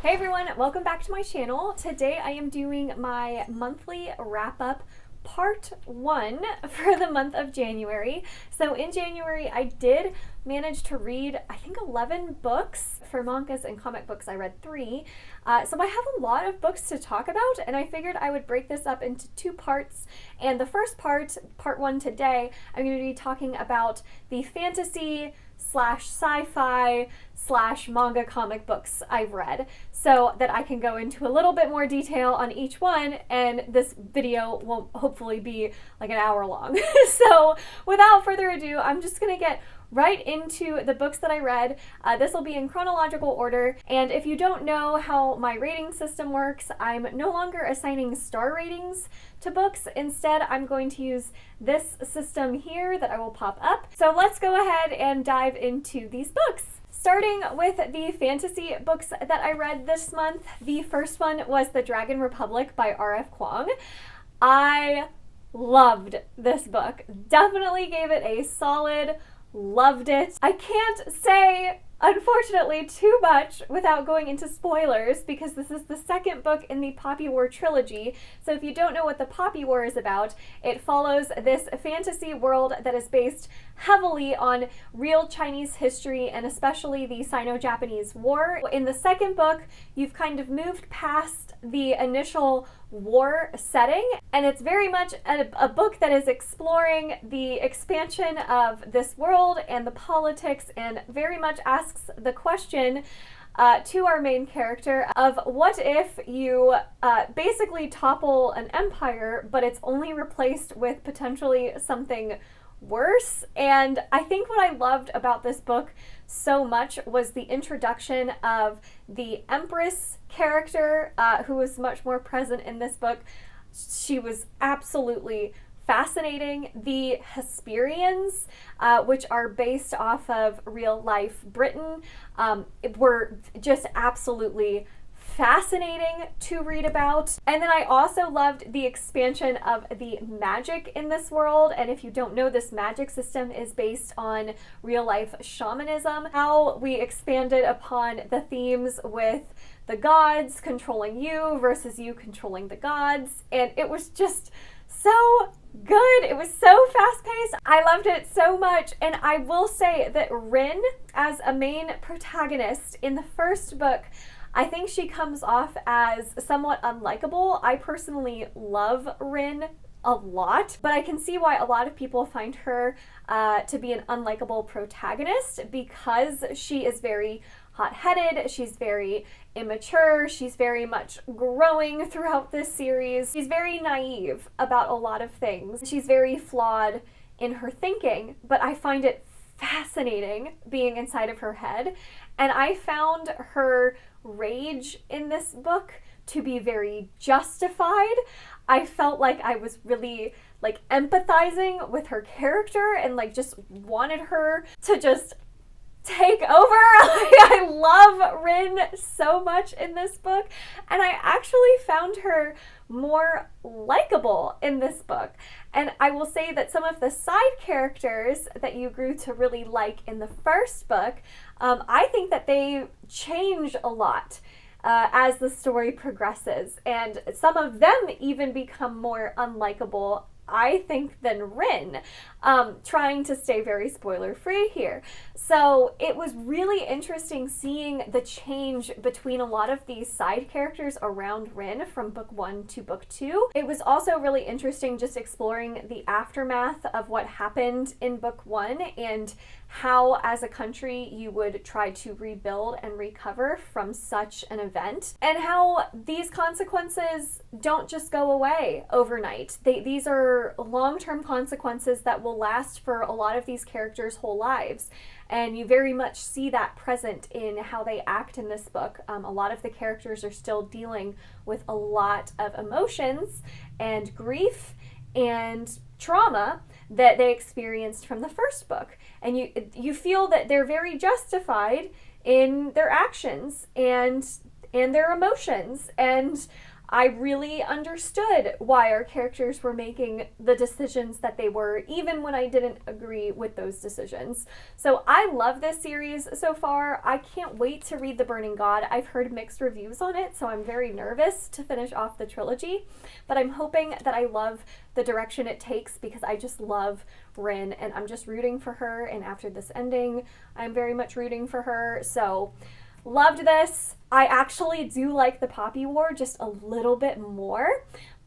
Hey everyone, welcome back to my channel. Today I am doing my monthly wrap-up part 1 for the month of January. So in January I did manage to read, I think, 11 books. For mangas and comic books I read 3. So I have a lot of books to talk about, and I figured I would break this up into 2 parts. And the first part 1 today, I'm going to be talking about the fantasy / sci-fi / manga comic books I've read, so that I can go into a little bit more detail on each one, and this video will hopefully be like an hour long. So without further ado, I'm just gonna get right into the books that I read. This will be in chronological order, and if you don't know how my rating system works, I'm no longer assigning star ratings to books. Instead, I'm going to use this system here that I will pop up. So let's go ahead and dive into these books. Starting with the fantasy books that I read this month, the first one was The Dragon Republic by R.F. Kuang. I loved this book. Definitely gave it a solid, loved it. I can't say, unfortunately, too much without going into spoilers, because this is the second book in the Poppy War trilogy. So if you don't know what the Poppy War is about, it follows this fantasy world that is based heavily on real Chinese history, and especially the Sino-Japanese War. In the second book, you've kind of moved past the initial war setting, and it's very much a book that is exploring the expansion of this world and the politics, and very much asks the question to our main character of what if you basically topple an empire, but it's only replaced with potentially something worse. And I think what I loved about this book so much was the introduction of the Empress character, who was much more present in this book. She was absolutely fascinating. The Hesperians, which are based off of real life Britain, were just absolutely fascinating to read about. And then I also loved the expansion of the magic in this world. And if you don't know, this magic system is based on real life shamanism. How we expanded upon the themes with the gods controlling you versus you controlling the gods. And it was just so good. It was so fast-paced. I loved it so much. And I will say that Rin, as a main protagonist in the first book, I think she comes off as somewhat unlikable. I personally love Rin a lot, but I can see why a lot of people find her to be an unlikable protagonist, because she is very hot-headed, she's very immature, she's very much growing throughout this series. She's very naive about a lot of things. She's very flawed in her thinking, but I find it fascinating being inside of her head. And I found her rage in this book to be very justified. I felt like I was really empathizing with her character, and just wanted her to just take over. I love Rin so much in this book, and I actually found her more likable in this book. And I will say that some of the side characters that you grew to really like in the first book, I think that they change a lot as the story progresses, and some of them even become more unlikable, I think, than Rin. Trying to stay very spoiler-free here. So it was really interesting seeing the change between a lot of these side characters around Rin from book 1 to book 2. It was also really interesting just exploring the aftermath of what happened in book 1, and how as a country you would try to rebuild and recover from such an event, and how these consequences don't just go away overnight. These are long-term consequences that will last for a lot of these characters' whole lives. And you very much see that present in how they act in this book. A lot of the characters are still dealing with a lot of emotions and grief and trauma that they experienced from the first book. And you feel that they're very justified in their actions and their emotions. And I really understood why our characters were making the decisions that they were, even when I didn't agree with those decisions. So I love this series so far. I can't wait to read The Burning God. I've heard mixed reviews on it, so I'm very nervous to finish off the trilogy, but I'm hoping that I love the direction it takes because I just love Rin and I'm just rooting for her, and after this ending, I'm very much rooting for her. So loved this. I actually do like the Poppy War just a little bit more,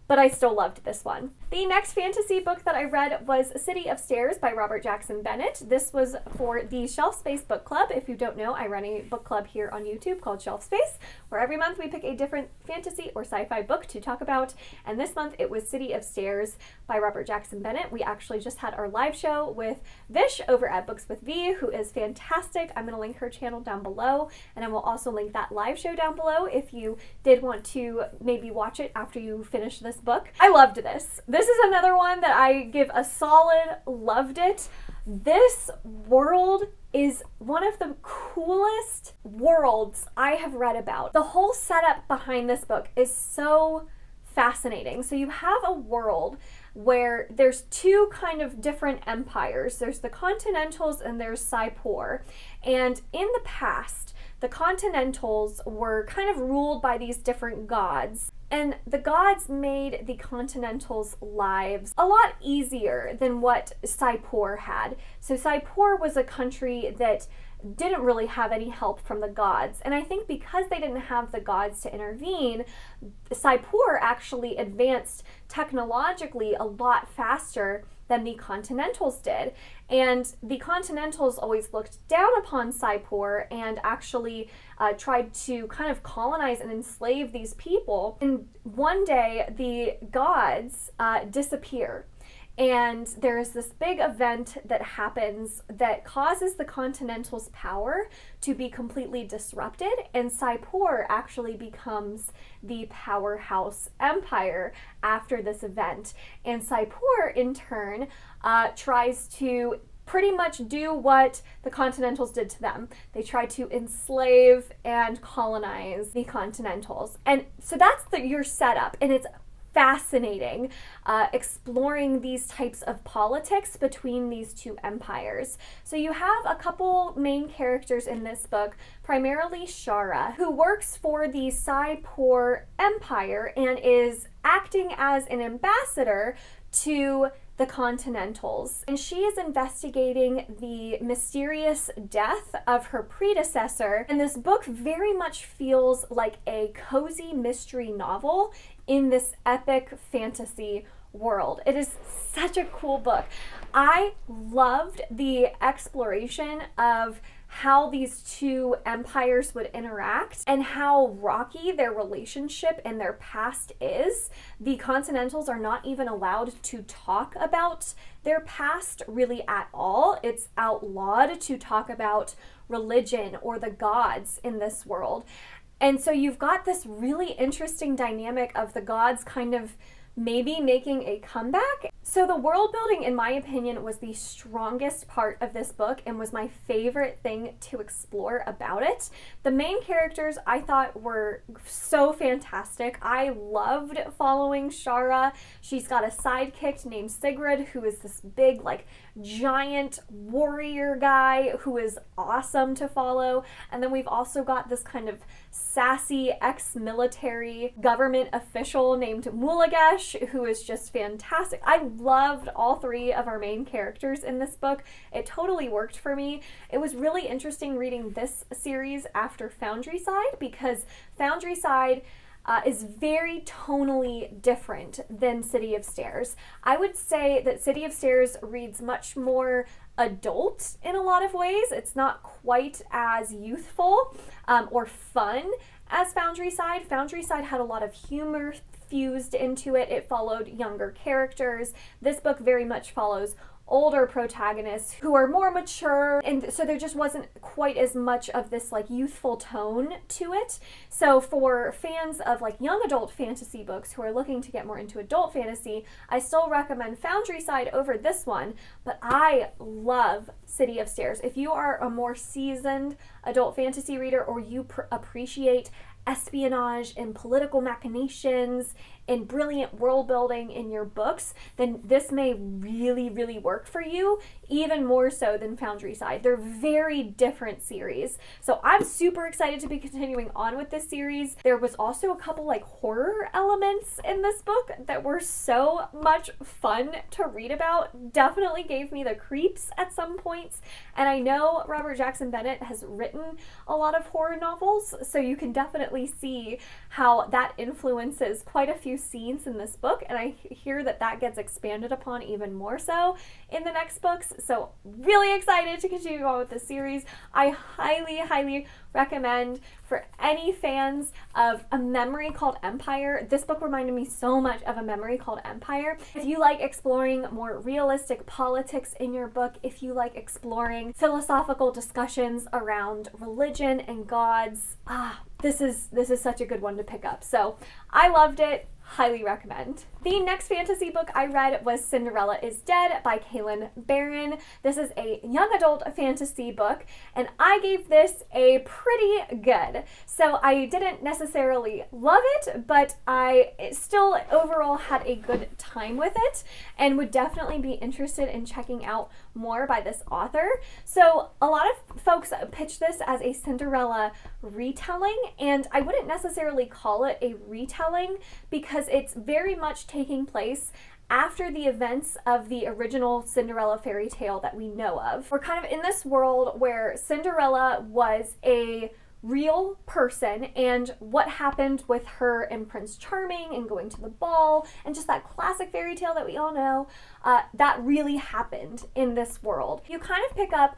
but I still loved this one. The next fantasy book that I read was City of Stairs by Robert Jackson Bennett. This was for the Shelf Space Book Club. If you don't know, I run a book club here on YouTube called Shelf Space, where every month we pick a different fantasy or sci-fi book to talk about, and this month it was City of Stairs by Robert Jackson Bennett. We actually just had our live show with Vish over at BookswithV, who is fantastic. I'm going to link her channel down below, and I will also link that live show down below if you did want to maybe watch it after you finish this book. I loved this. This is another one that I give a solid loved it. This world is one of the coolest worlds I have read about. The whole setup behind this book is so fascinating. So you have a world where there's two kind of different empires. There's the Continentals and there's Sci-Por. And in the past, the Continentals were kind of ruled by these different gods. And the gods made the Continentals' lives a lot easier than what Sci-Por had. So Sci-Por was a country that didn't really have any help from the gods. And I think because they didn't have the gods to intervene, Sci-Por actually advanced technologically a lot faster than the Continentals did. And the Continentals always looked down upon Sci-Por and actually tried to kind of colonize and enslave these people. And one day the gods disappear. And there is this big event that happens that causes the Continental's power to be completely disrupted, and Sci-Por actually becomes the powerhouse empire after this event. And Sci-Por, in turn, tries to pretty much do what the Continentals did to them. They try to enslave and colonize the Continentals. And so that's your setup, and it's fascinating exploring these types of politics between these two empires. So you have a couple main characters in this book, primarily Shara, who works for the Sci-Por Empire and is acting as an ambassador to the Continentals. And she is investigating the mysterious death of her predecessor. And this book very much feels like a cozy mystery novel in this epic fantasy world. It is such a cool book. I loved the exploration of how these two empires would interact and how rocky their relationship and their past is. The Continentals are not even allowed to talk about their past really at all. It's outlawed to talk about religion or the gods in this world. And so you've got this really interesting dynamic of the gods kind of maybe making a comeback. So the world building, in my opinion, was the strongest part of this book and was my favorite thing to explore about it. The main characters I thought were so fantastic. I loved following Shara. She's got a sidekick named Sigrid, who is this big, like, giant warrior guy who is awesome to follow. And then we've also got this kind of sassy ex-military government official named Mulagesh, who is just fantastic. I loved all three of our main characters in this book. It totally worked for me. It was really interesting reading this series after Foundryside because Foundryside is very tonally different than City of Stairs. I would say that City of Stairs reads much more adult in a lot of ways. It's not quite as youthful or fun as Foundryside. Foundryside had a lot of humor fused into it. It followed younger characters. This book very much follows older protagonists who are more mature, and so there just wasn't quite as much of this like youthful tone to it. So for fans of like young adult fantasy books who are looking to get more into adult fantasy, I still recommend Foundryside over this one, but I love City of Stairs. If you are a more seasoned adult fantasy reader or you appreciate espionage and political machinations and brilliant world building in your books, then this may really, really work for you, even more so than Foundry Side. They're very different series. So I'm super excited to be continuing on with this series. There was also a couple like horror elements in this book that were so much fun to read about. Definitely gave me the creeps at some points. And I know Robert Jackson Bennett has written a lot of horror novels, so you can definitely see how that influences quite a few scenes in this book, and I hear that that gets expanded upon even more so in the next books. So really excited to continue on with this series. I highly, highly recommend for any fans of A Memory Called Empire. This book reminded me so much of A Memory Called Empire. If you like exploring more realistic politics in your book, if you like exploring philosophical discussions around religion and gods, this is such a good one to pick up. So I loved it. Highly recommend. The next fantasy book I read was Cinderella is Dead by Kaylin Barron. This is a young adult fantasy book, and I gave this a pretty good. So I didn't necessarily love it, but I still overall had a good time with it and would definitely be interested in checking out more by this author. So a lot of folks pitch this as a Cinderella retelling, and I wouldn't necessarily call it a retelling because it's very much taking place after the events of the original Cinderella fairy tale that we know of. We're kind of in this world where Cinderella was a real person, and what happened with her and Prince Charming and going to the ball and just that classic fairy tale that we all know, that really happened in this world. You kind of pick up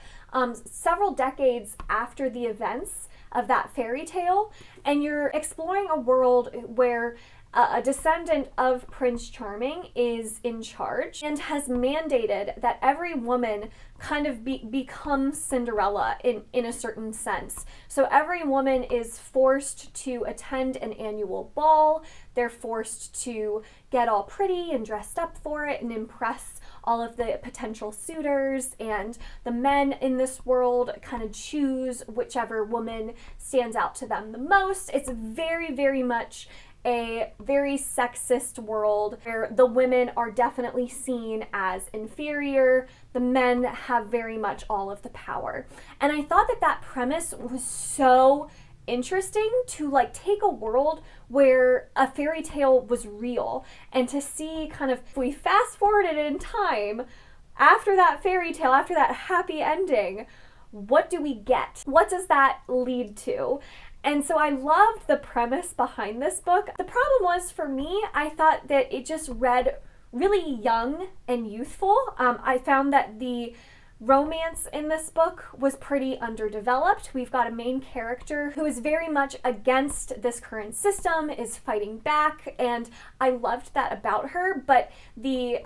several decades after the events of that fairy tale, and you're exploring a world where a descendant of Prince Charming is in charge and has mandated that every woman kind of become Cinderella in a certain sense. So every woman is forced to attend an annual ball. They're forced to get all pretty and dressed up for it and impress all of the potential suitors, and the men in this world kind of choose whichever woman stands out to them the most. It's very, very much a very sexist world where the women are definitely seen as inferior. The men have very much all of the power. And I thought that that premise was so interesting to like take a world where a fairy tale was real and to see kind of, if we fast forwarded in time after that fairy tale, after that happy ending, what do we get? What does that lead to? And so I loved the premise behind this book. The problem was, for me, I thought that it just read really young and youthful. I found that the romance in this book was pretty underdeveloped. We've got a main character who is very much against this current system, is fighting back, and I loved that about her, but the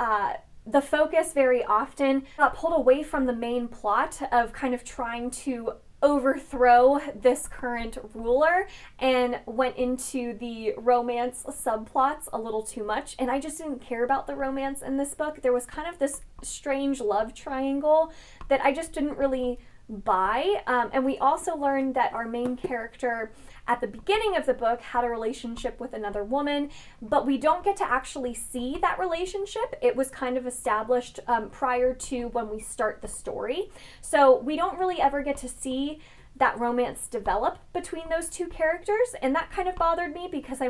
focus very often got pulled away from the main plot of kind of trying to overthrow this current ruler and went into the romance subplots a little too much, and I just didn't care about the romance in this book. There was kind of this strange love triangle that I just didn't really buy, and we also learned that our main character at the beginning of the book had a relationship with another woman, but we don't get to actually see that relationship. It was kind of established prior to when we start the story. So we don't really ever get to see that romance develop between those two characters, and that kind of bothered me because I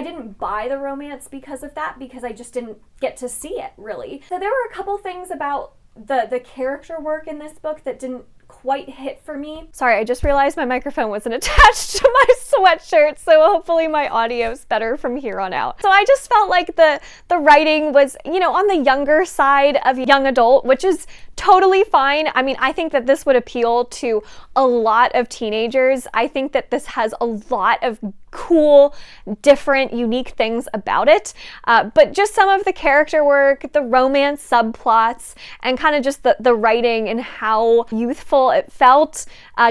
didn't buy the romance because of that, because I just didn't get to see it really. So there were a couple things about the character work in this book that didn't quite hit for me. Sorry, I just realized my microphone wasn't attached to my sweatshirt, so hopefully my audio's better from here on out. So I just felt like the writing was, on the younger side of young adult, which is totally fine. I mean, I think that this would appeal to a lot of teenagers. I think that this has a lot of cool, different, unique things about it. But just some of the character work, the romance subplots, and kind of just the writing and how youthful it felt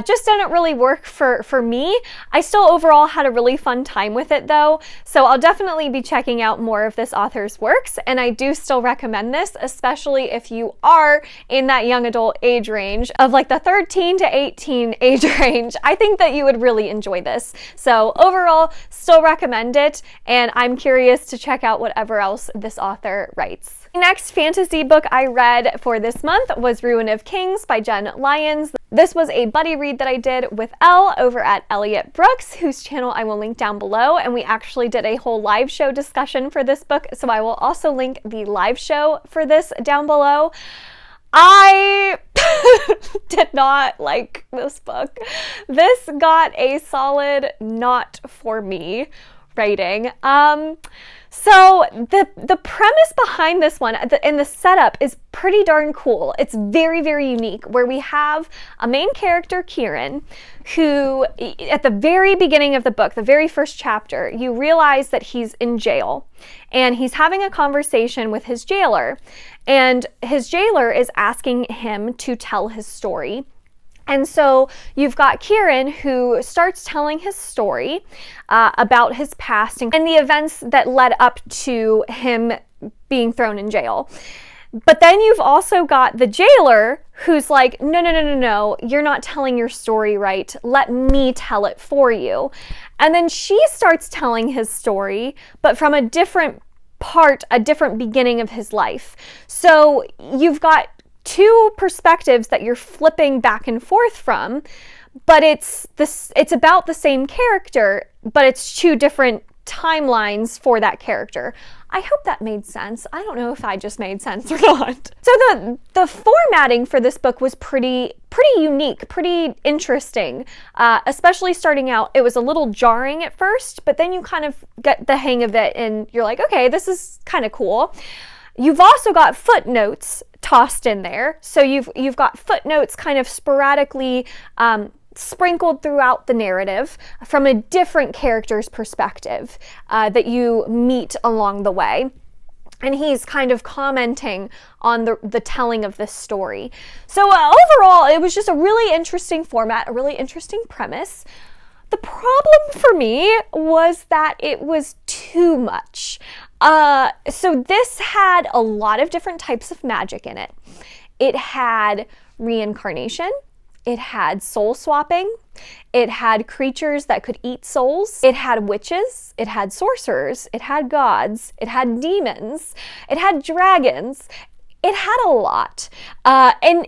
Just didn't really work for me. I still overall had a really fun time with it though, so I'll definitely be checking out more of this author's works, and I do still recommend this, especially if you are in that young adult age range of like the 13 to 18 age range. I think that you would really enjoy this. So overall, still recommend it, and I'm curious to check out whatever else this author writes. The next fantasy book I read for this month was Ruin of Kings by Jen Lyons. This was a buddy read that I did with Elle over at Elliot Brooks, whose channel I will link down below, and we actually did a whole live show discussion for this book, so I will also link the live show for this down below. I did not like this book. This got a solid not for me rating. So the premise behind this one and the setup is pretty darn cool. It's very, very unique, where we have a main character, Kieran, who at the very beginning of the book, the very first chapter, you realize that he's in jail and he's having a conversation with his jailer, and his jailer is asking him to tell his story. And so you've got Kieran, who starts telling his story about his past and the events that led up to him being thrown in jail. But then you've also got the jailer who's like, no, you're not telling your story right. Let me tell it for you. And then she starts telling his story, but from a different part, a different beginning of his life. So you've got two perspectives that you're flipping back and forth from, but it's about the same character, but it's two different timelines for that character. I hope that made sense. I don't know if I just made sense or not. So the formatting for this book was pretty unique, pretty interesting, especially starting out. It was a little jarring at first, but then you kind of get the hang of it and you're like, okay, this is kind of cool. You've also got footnotes tossed in there. So you've got footnotes kind of sporadically sprinkled throughout the narrative from a different character's perspective that you meet along the way. And he's kind of commenting on the telling of this story. So overall, it was just a really interesting format, a really interesting premise. The problem for me was that it was too much. So this had a lot of different types of magic in it. It had reincarnation. It had soul swapping. It had creatures that could eat souls. It had witches. It had sorcerers. It had gods. It had demons. It had dragons. It had a lot. And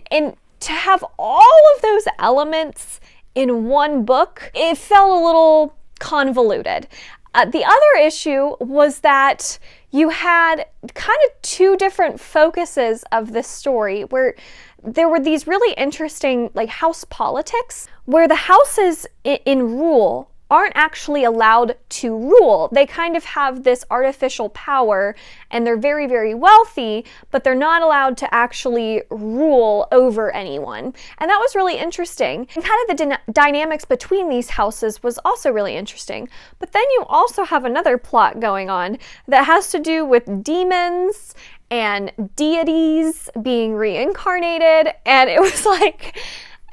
to have all of those elements in one book, it felt a little convoluted. The other issue was that you had kind of two different focuses of this story, where there were these really interesting like house politics, where the houses in rule aren't actually allowed to rule. They kind of have this artificial power, and they're very, very wealthy, but they're not allowed to actually rule over anyone. And that was really interesting. And kind of the dynamics between these houses was also really interesting. But then you also have another plot going on that has to do with demons and deities being reincarnated, and it was like,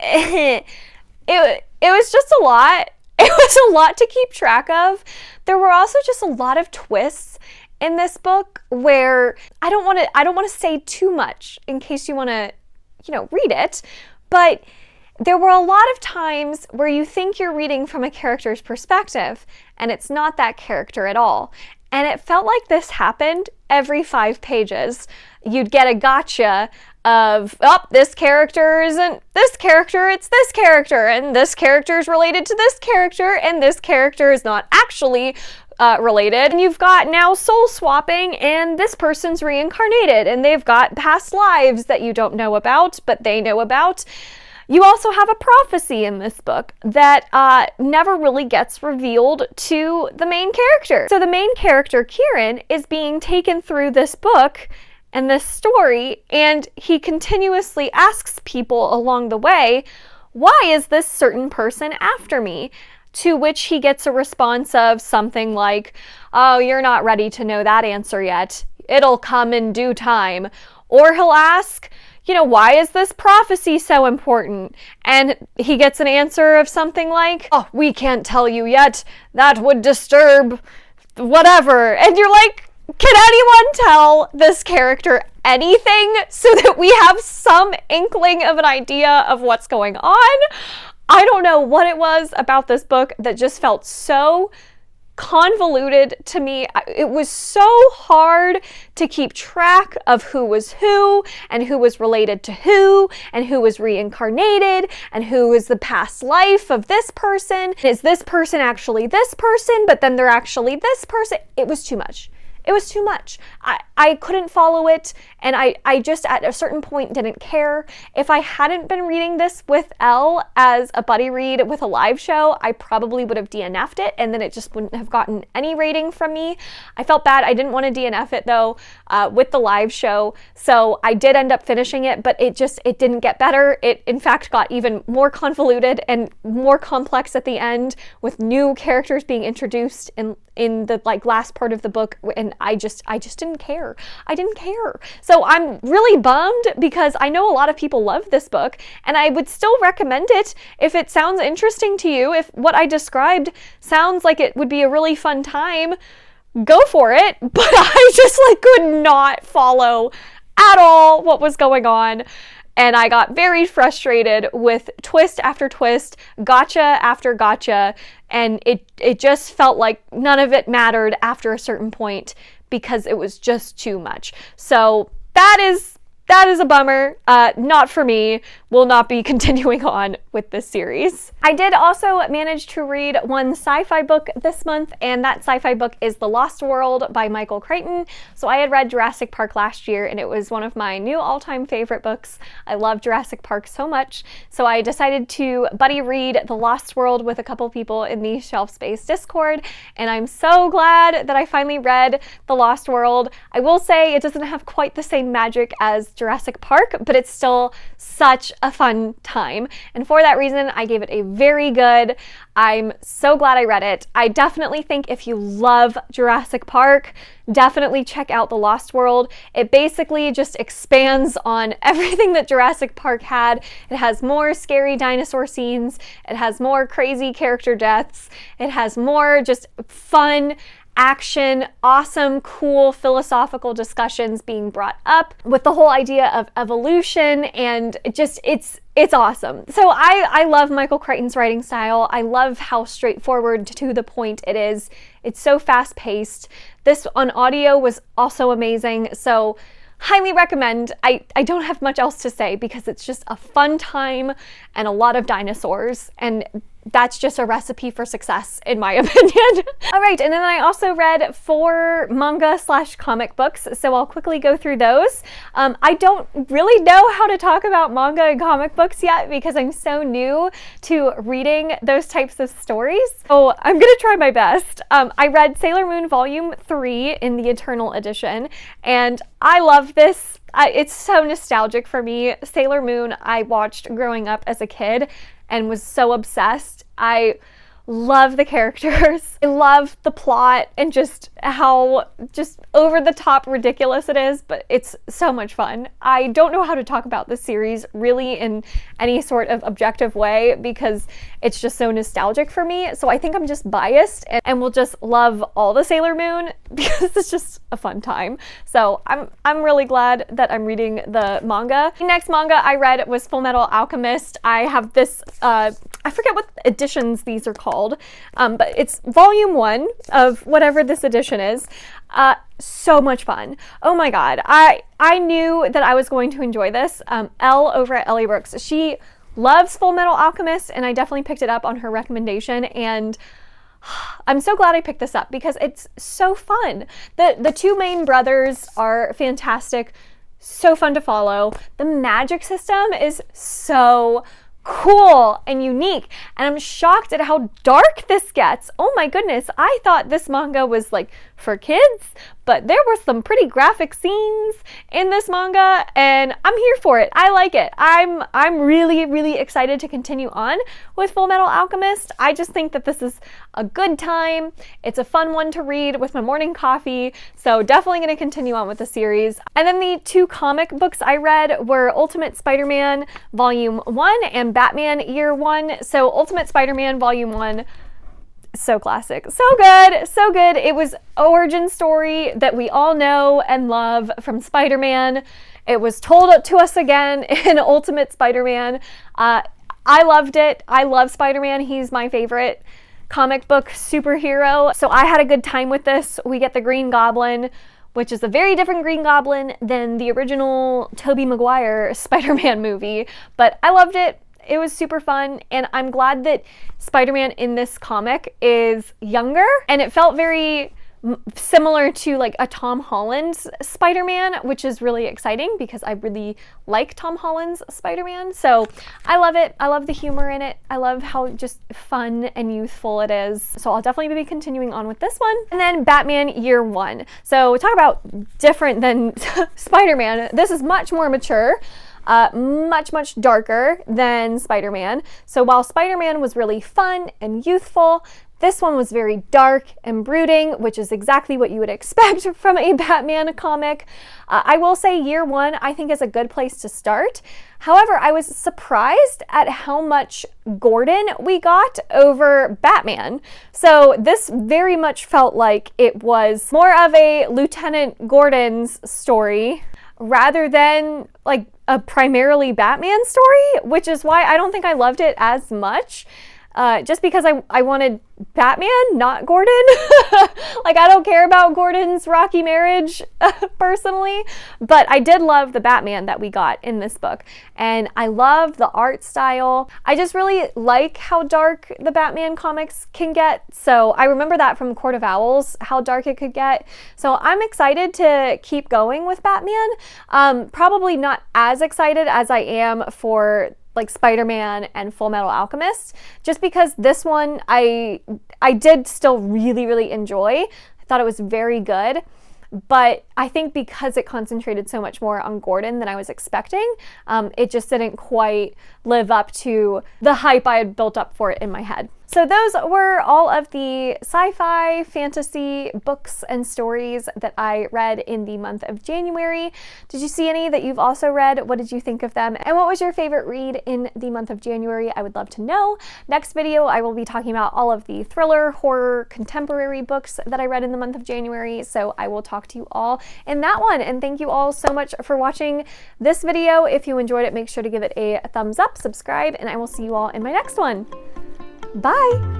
it was just a lot. It was a lot to keep track of. There were also just a lot of twists in this book where I don't want to say too much in case you want to, read it, but there were a lot of times where you think you're reading from a character's perspective and it's not that character at all. And it felt like this happened every 5 pages. You'd get a gotcha of, this character isn't this character, it's this character, and this character is related to this character, and this character is not actually related. And you've got now soul swapping, and this person's reincarnated, and they've got past lives that you don't know about, but they know about. You also have a prophecy in this book that never really gets revealed to the main character. So the main character, Kieran, is being taken through this book and this story, and he continuously asks people along the way, why is this certain person after me? To which he gets a response of something like, oh, you're not ready to know that answer yet. It'll come in due time. Or he'll ask, you know, why is this prophecy so important? And he gets an answer of something like, oh, we can't tell you yet. That would disturb whatever. And you're like, can anyone tell this character anything so that we have some inkling of an idea of what's going on? I don't know what it was about this book that just felt so convoluted to me. It was so hard to keep track of who was who and who was related to who and who was reincarnated and who is the past life of this person. Is this person actually this person, but then they're actually this person? It was too much. It was too much. I couldn't follow it, and I just at a certain point didn't care. If I hadn't been reading this with Elle as a buddy read with a live show, I probably would have DNF'd it, and then it just wouldn't have gotten any rating from me. I felt bad. I didn't want to DNF it though with the live show, so I did end up finishing it, but it didn't get better. It in fact got even more convoluted and more complex at the end, with new characters being introduced in the last part of the book, and I just didn't care. I didn't care. So I'm really bummed because I know a lot of people love this book, and I would still recommend it if it sounds interesting to you. If what I described sounds like it would be a really fun time, go for it. But I just could not follow at all what was going on. And I got very frustrated with twist after twist, gotcha after gotcha, and it just felt like none of it mattered after a certain point because it was just too much. So that is a bummer. Not for me. Will not be continuing on with this series. I did also manage to read one sci-fi book this month, and that sci-fi book is The Lost World by Michael Crichton. So I had read Jurassic Park last year, and it was one of my new all-time favorite books. I love Jurassic Park so much, so I decided to buddy read The Lost World with a couple people in the Shelf Space Discord, and I'm so glad that I finally read The Lost World. I will say it doesn't have quite the same magic as Jurassic Park, but it's still such a fun time, and for that reason I gave it a very good. I'm so glad I read it. I definitely think if you love Jurassic Park, definitely check out The Lost World. It basically just expands on everything that Jurassic Park had. It has more scary dinosaur scenes, it has more crazy character deaths, it has more just fun action, awesome, cool philosophical discussions being brought up with the whole idea of evolution, and it's awesome. So I love Michael Crichton's writing style. I love how straightforward to the point it is. It's so fast-paced. This on audio was also amazing, so highly recommend. I don't have much else to say because it's just a fun time and a lot of dinosaurs, and that's just a recipe for success in my opinion. All right, and then I also read 4 manga/comic books, so I'll quickly go through those. I don't really know how to talk about manga and comic books yet because I'm so new to reading those types of stories, so I'm gonna try my best. I read Sailor Moon Volume 3 in the Eternal Edition, and I love this. It's so nostalgic for me. Sailor Moon I watched growing up as a kid and was so obsessed. I love the characters. I love the plot and just how just over the top ridiculous it is, but it's so much fun. I don't know how to talk about this series really in any sort of objective way because it's just so nostalgic for me. So I think I'm just biased and will just love all the Sailor Moon because it's just a fun time. So I'm really glad that I'm reading the manga. The next manga I read was Full Metal Alchemist. I have this, I forget what editions these are called, but it's volume 1 of whatever this edition is. So much fun. Oh my god. I knew that I was going to enjoy this. Elle over at Elliot Brooks, she loves Full Metal Alchemist, and I definitely picked it up on her recommendation, and I'm so glad I picked this up because it's so fun. The 2 main brothers are fantastic, so fun to follow. The magic system is so cool and unique, and I'm shocked at how dark this gets. Oh my goodness, I thought this manga was like for kids, but there were some pretty graphic scenes in this manga, and I'm here for it. I like it. I'm really excited to continue on with Full Metal Alchemist. I just think that this is a good time. It's a fun one to read with my morning coffee, so definitely going to continue on with the series. And then the 2 comic books I read were Ultimate Spider-Man Volume 1 and Batman Year 1. So Ultimate Spider-Man Volume 1, so classic, so good, so good. It was origin story that we all know and love from Spider-Man. It was told to us again in Ultimate Spider-Man. I loved it. I love Spider-Man. He's my favorite comic book superhero. So I had a good time with this. We get the Green Goblin, which is a very different Green Goblin than the original Tobey Maguire Spider-Man movie, but I loved it. It was super fun, and I'm glad that Spider-Man in this comic is younger, and it felt very similar to like a Tom Holland's Spider-Man, which is really exciting because I really like Tom Holland's Spider-Man. So I love it. I love the humor in it. I love how just fun and youthful it is. So I'll definitely be continuing on with this one. And then Batman Year 1. So talk about different than Spider-Man. This is much more mature. Much darker than Spider-Man. So while Spider-Man was really fun and youthful, this one was very dark and brooding, which is exactly what you would expect from a Batman comic. I will say Year 1, I think, is a good place to start. However, I was surprised at how much Gordon we got over Batman. So this very much felt like it was more of a Lieutenant Gordon's story rather than like a primarily Batman story, which is why I don't think I loved it as much. Just because I wanted Batman, not Gordon. Like, I don't care about Gordon's rocky marriage personally, but I did love the Batman that we got in this book. And I love the art style. I just really like how dark the Batman comics can get. So I remember that from Court of Owls, how dark it could get. So I'm excited to keep going with Batman. Probably not as excited as I am for like Spider-Man and Full Metal Alchemist, just because this one I did still really enjoy. I thought it was very good, but I think because it concentrated so much more on Gordon than I was expecting, it just didn't quite live up to the hype I had built up for it in my head. So those were all of the sci-fi, fantasy books and stories that I read in the month of January. Did you see any that you've also read? What did you think of them? And what was your favorite read in the month of January? I would love to know. Next video, I will be talking about all of the thriller, horror, contemporary books that I read in the month of January. So I will talk to you all in that one. And thank you all so much for watching this video. If you enjoyed it, make sure to give it a thumbs up, subscribe, and I will see you all in my next one. Bye!